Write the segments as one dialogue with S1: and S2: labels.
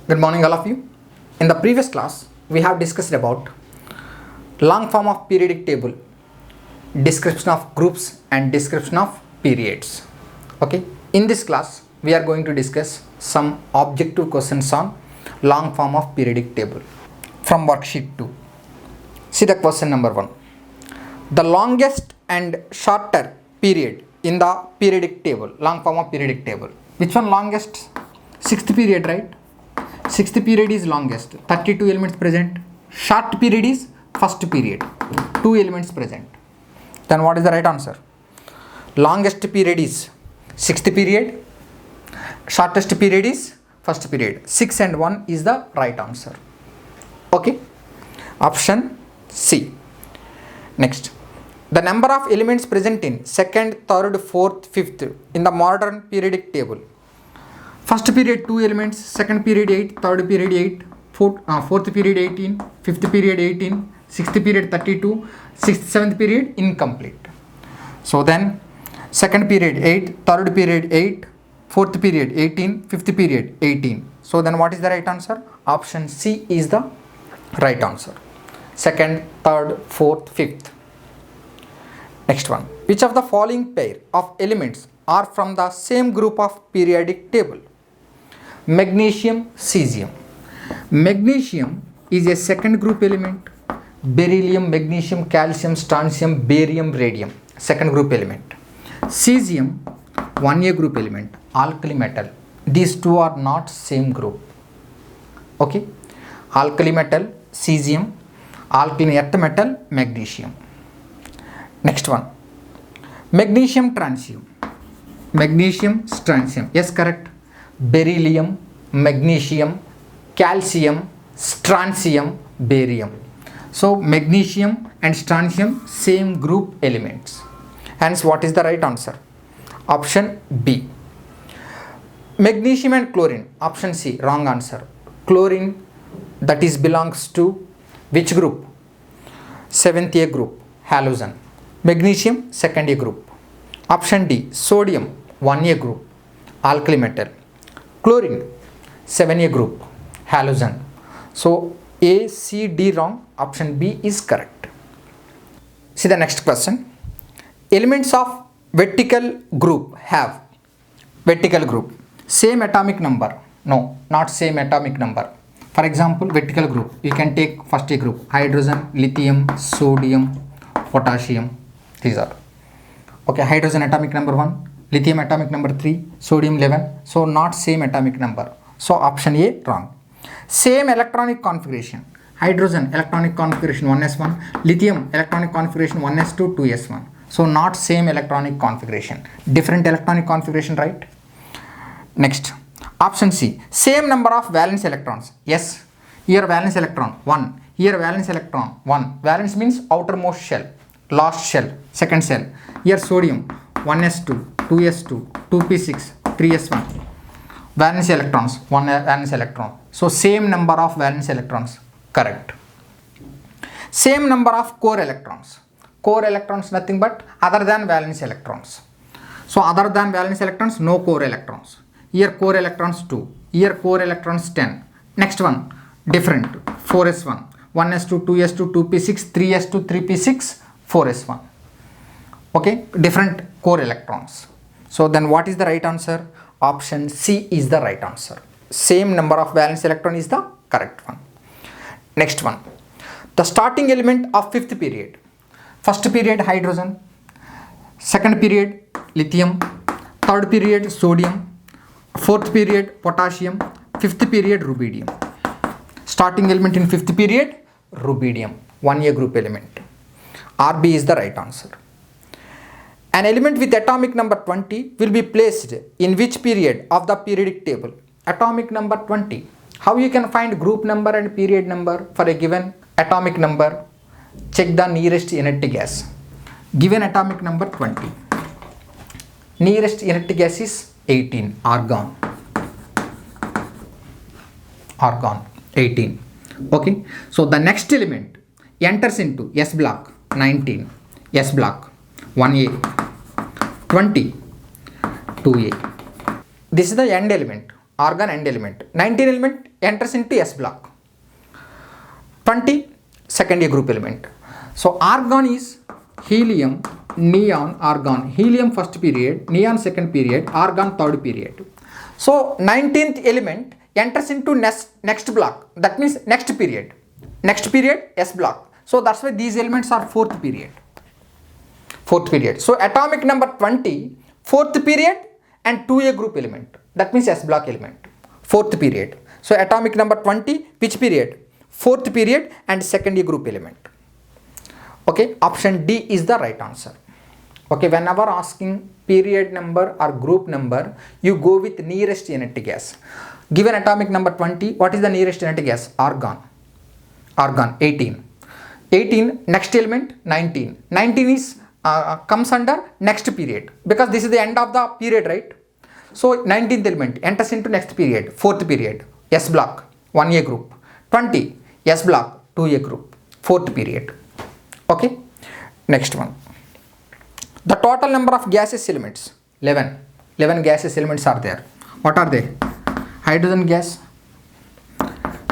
S1: Good morning, all of you. In the previous class, we have discussed about long form of periodic table, description of groups and description of periods. Okay. In this class, we are going to discuss some objective questions on long form of periodic table from worksheet 2. See the question number 1. The longest and shorter period in the periodic table, long form of periodic table. Which one longest? Sixth period, right? Sixth period is longest, 32 elements present. Short period is first period, 2 elements present. Then what is the right answer? Longest period is sixth period, shortest period is first period. 6 and 1 is the right answer. Okay, option C. Next, the number of elements present in second, third, fourth, fifth in the modern periodic table. First period 2 elements, second period 8, third period 8, fourth period 18, fifth period 18, sixth period 32, sixth, seventh period incomplete. So then second period 8, third period 8, fourth period 18, fifth period 18. So then what is the right answer? Option C is the right answer. Second, third, fourth, fifth. Next one. Which of the following pair of elements are from the same group of periodic table? Magnesium, cesium. Magnesium is a second group element. Beryllium, magnesium, calcium, strontium, barium, radium, second group element. Cesium, 1A group element, alkali metal. These two are not same group. Okay, alkali metal, cesium, alkali earth metal, magnesium. Next one, magnesium, strontium. Magnesium, strontium. Yes, correct. Beryllium, magnesium, calcium, strontium, barium. So magnesium and strontium same group elements. Hence what is the right answer? Option B. Magnesium and chlorine. Option C. Wrong answer. Chlorine, that is belongs to which group? 7th A group, halogen. Magnesium, 2nd A group. Option D. Sodium, 1A group, alkali metal. Chlorine, 7A group, halogen. So A, C, D wrong. Option B is correct. See the next question. Elements of vertical group have vertical group same atomic number. No, not same atomic number. For example, vertical group, you can take first A group, hydrogen, lithium, sodium, potassium. These are okay. Hydrogen atomic number 1, lithium atomic number 3, sodium 11. So not same atomic number. So option A wrong. Same electronic configuration. Hydrogen electronic configuration 1s1, lithium electronic configuration 1s2, 2s1. So not same electronic configuration. Different electronic configuration, right? Next, option C. Same number of valence electrons. Yes. Here valence electron 1. Here valence electron 1. Valence means outermost shell, last shell, second shell. Here sodium 1s2, 2s2, 2p6, 3s1. Valence electrons, 1 valence electron. So same number of valence electrons. Correct. Same number of core electrons. Core electrons nothing but other than valence electrons. So other than valence electrons, no core electrons. Here core electrons 2. Here core electrons 10. Next one, different. 4s1, 1s2, 2s2, 2p6, 3s2, 3p6, 4s1. Okay, different core electrons. So then what is the right answer? Option C is the right answer. Same number of valence electron is the correct one. Next one, the starting element of fifth period. First period hydrogen, second period lithium, third period sodium, fourth period potassium, fifth period rubidium. Starting element in fifth period, rubidium, 1A group element. RB is the right answer. An element with atomic number 20 will be placed in which period of the periodic table? Atomic number 20. How you can find group number and period number for a given atomic number? Check the nearest inert gas. Given atomic number 20. Nearest inert gas is 18, argon. Argon, 18. Okay. So the next element enters into S block, 19. S block, 1A, 20, 2A. This is the end element, argon end element. 19 element enters into S block. 20, second A group element. So argon is helium, neon, argon. Helium first period, neon second period, argon third period. So 19th element enters into next block. That means next period. Next period, S block. So that's why these elements are fourth period. Fourth period. So atomic number 20, fourth period and 2A group element. That means S block element. Fourth period. So atomic number 20, which period? Fourth period and second A group element. Okay, option D is the right answer. Okay, whenever asking period number or group number, you go with nearest unit gas. Given atomic number 20, what is the nearest unit gas? Argon. Argon 18. 18, next element 19. 19 is comes under next period because this is the end of the period, right? So 19th element enters into next period, fourth period, S block, 1A group. 20, S block, 2A group, fourth period. Okay, next one. The total number of gaseous elements, 11. 11 gaseous elements are there. What are they? Hydrogen gas,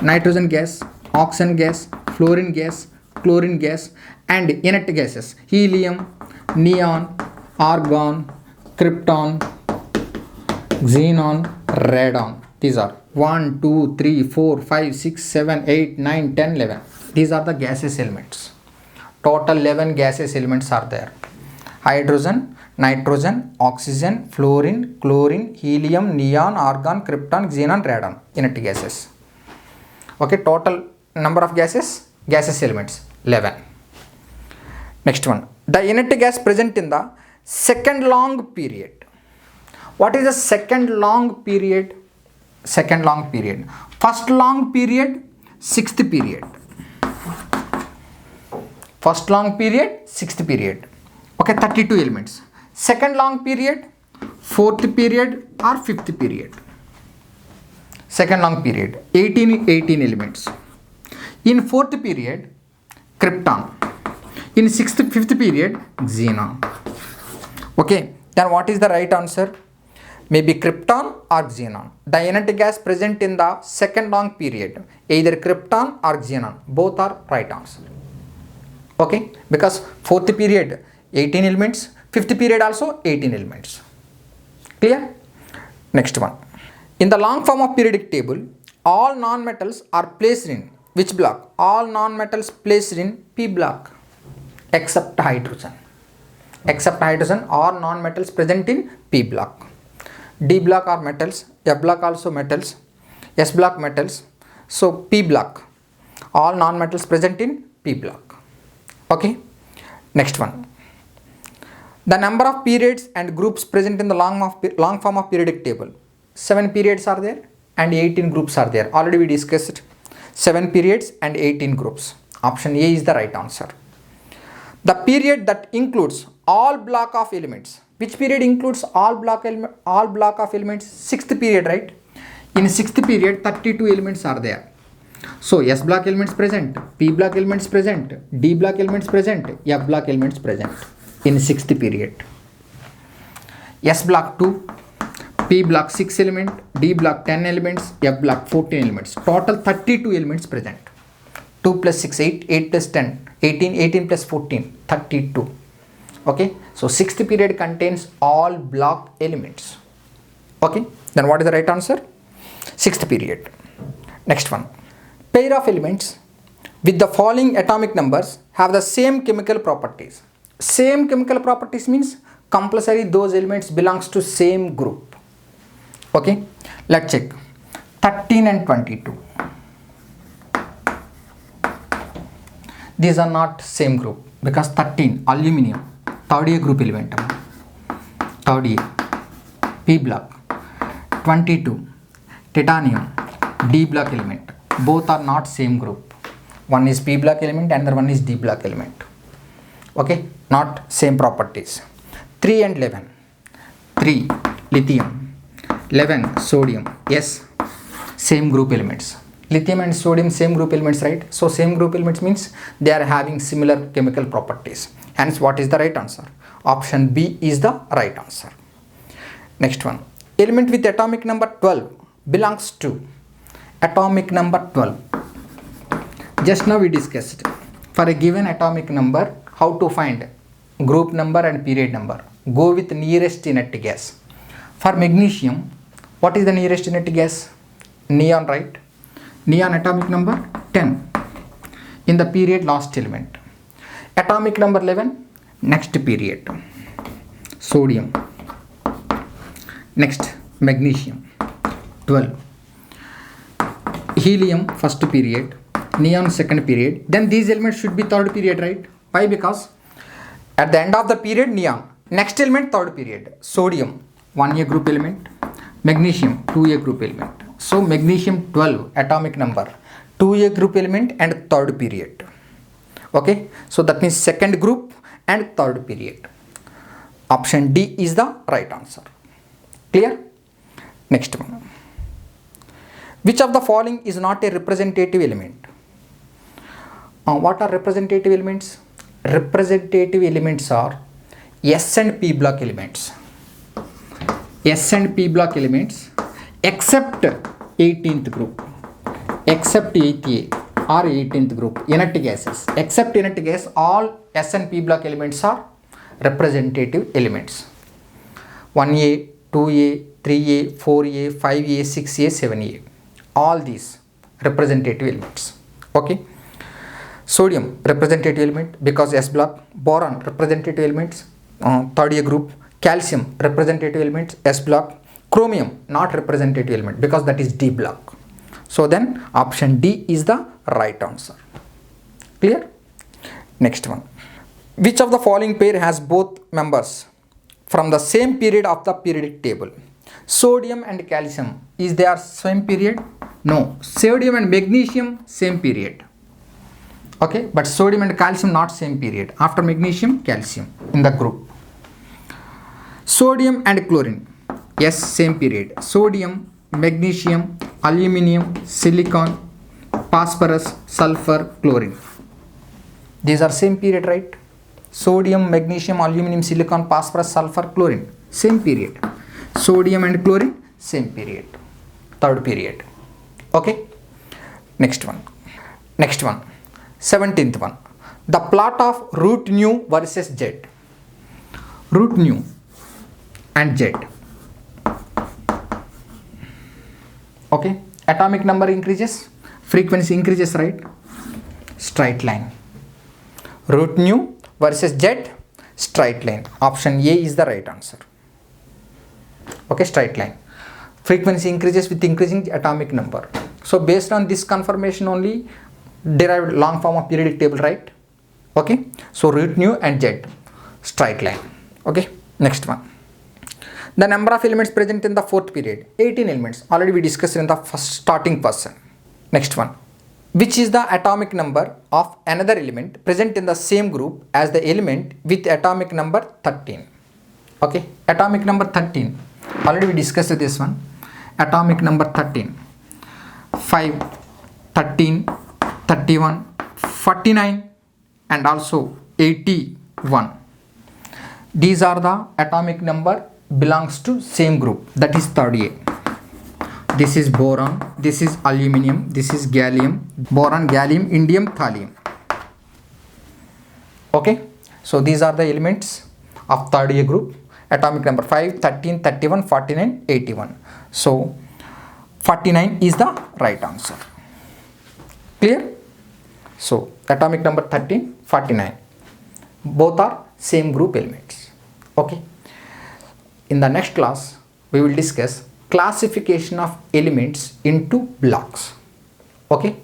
S1: nitrogen gas, oxygen gas, fluorine gas, chlorine gas, and inert gases, helium, neon, argon, krypton, xenon, radon. These are 1, 2, 3, 4, 5, 6, 7, 8, 9, 10, 11. These are the gaseous elements. Total 11 gaseous elements are there. Hydrogen, nitrogen, oxygen, fluorine, chlorine, helium, neon, argon, krypton, xenon, radon. Inert gases. Okay, total number of gases elements 11. Next one. The inert gas present in the second long period. What is the second long period? Second long period. First long period, sixth period. First long period, sixth period. Okay, 32 elements. Second long period, fourth period or fifth period. Second long period, 18 elements. In fourth period, krypton. In fifth period, xenon. Okay, then what is the right answer? Maybe krypton or xenon. The inert gas present in the second long period, either krypton or xenon. Both are right answer. Okay, because fourth period 18 elements, fifth period also 18 elements. Clear? Next one. In the long form of periodic table, all non-metals are placed in which block? All non-metals placed in P block except hydrogen. Except hydrogen, all non-metals present in P block. D block are metals, F block also metals, S block metals. So P block, all non-metals present in P block. Okay, next one. The number of periods and groups present in the long form of periodic table. 7 periods are there and 18 groups are there. Already we discussed 7 periods and 18 groups. Option A is the right answer. The period that includes all block of elements. Which period includes all block of elements? Sixth period, right? In sixth period, 32 elements are there. So S block elements present, P block elements present, D block elements present, F block elements present in sixth period. S block 2, P block 6 element, D block 10 elements, F block 14 elements. Total 32 elements present. 2 plus 6, 8, 8 plus 10, 18, 18 plus 14, 32. Okay, so sixth period contains all block elements. Okay, then what is the right answer? Sixth period. Next one. Pair of elements with the following atomic numbers have the same chemical properties. Same chemical properties means compulsory those elements belongs to same group. Okay, let's check. 13 and 22. These are not same group because 13 aluminum, third A group element, third A, P block. 22 titanium, D block element. Both are not same group. One is P block element and the one is D block element. Okay, not same properties. 3 and 11. 3 lithium, 11 sodium. Yes, same group elements. Lithium and sodium same group elements, right? So same group elements means they are having similar chemical properties. Hence what is the right answer? Option B is the right answer. Next one. Element with atomic number 12 belongs to atomic number 12. Just now we discussed for a given atomic number how to find group number and period number. Go with nearest inert gas. For magnesium, what is the nearest inert gas? Neon, right? Neon atomic number 10 in the period last element. Atomic number 11 next period. Sodium. Next magnesium 12. Helium first period, neon second period. Then these elements should be third period, right? Why? Because at the end of the period neon, next element third period. Sodium 1A group element, magnesium 2A group element. So magnesium 12 atomic number, 2A group element and third period. Okay, so that means second group and third period. Option D is the right answer. Clear? Next one. Which of the following is not a representative element? What are representative elements? Representative elements are S and P block elements. S and P block elements except 18th group, except 8A or 18th group, inert gases. Except inert gas, all S and P block elements are representative elements. 1A, 2A, 3A, 4A, 5A, 6A, 7A. All these representative elements. Okay. Sodium representative element because S block. Boron representative elements, third A group. Calcium representative elements, S block. Chromium not representative element because that is D block. So then option D is the right answer. Clear? Next one. Which of the following pair has both members from the same period of the periodic table? Sodium and calcium, is they are same period? No. Sodium and magnesium same period. Okay, but sodium and calcium not same period. After magnesium, calcium in the group. Sodium and chlorine, yes, same period. Sodium, magnesium, aluminum, silicon, phosphorus, sulfur, chlorine. These are same period, right? Sodium, magnesium, aluminum, silicon, phosphorus, sulfur, chlorine, same period. Sodium and chlorine, same period. Third period. Okay. Next one. 17th one. The plot of root nu versus Z. Root nu and Z. Okay. Atomic number increases, frequency increases, right? Straight line. Root nu versus Z, straight line. Option A is the right answer. Okay, straight line. Frequency increases with increasing atomic number. So based on this confirmation only derived long form of periodic table, right? Okay, so root nu and Z, straight line. Okay, next one. The number of elements present in the fourth period, 18 elements. Already we discussed in the first starting person. Next one. Which is the atomic number of another element present in the same group as the element with atomic number 13? Okay, atomic number 13. Already we discussed this one. Atomic number 13. 5, 13, 31, 49 and also 81. These are the atomic number belongs to same group, that is third A. This is boron, this is aluminum, this is gallium, boron, gallium, indium, thallium. Okay, so these are the elements of third A group. Atomic number 5, 13, 31, 49, 81. So 49 is the right answer. Clear? So atomic number 13, 49. Both are same group elements. Okay. In the next class, we will discuss classification of elements into blocks. Okay.